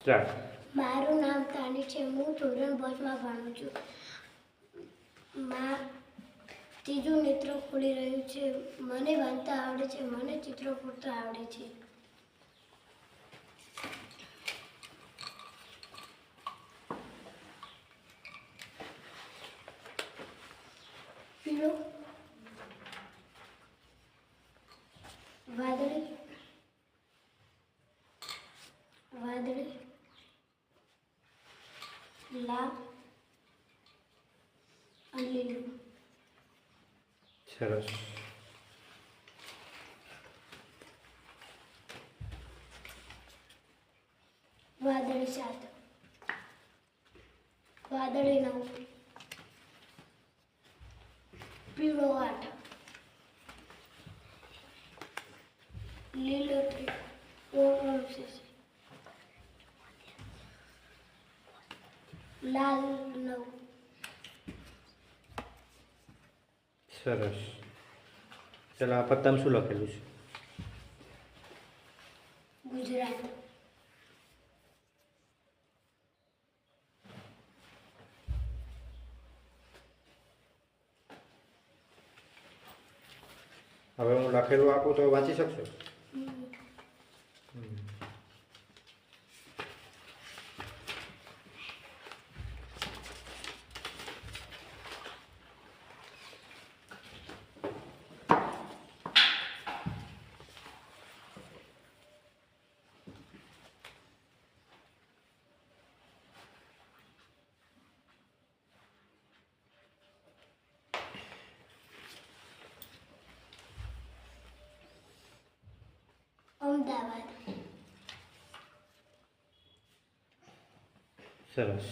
ચાલ. મારું નામ તાની છે. હું ધોરણ 5 માં ભણું છું. ત્રીજું નેત્ર ખુલી રહ્યું છે. મને વાંચતા આવડે છે. મને ચિત્રો પૂરતા આવડે છે. પીળો, વાદળી, લાલ અને લીલું. સરસ. વાદળી 7, વાદળી 9, પીળો 8, લીલોતરી લાલ 9. સરસ. ચાલો, આ પત્તામાં શું લખેલું છે? ગુજરાત. હવે હું લખેલું આપું તો વાંચી શકશો? અમદાવાદ. સરસ.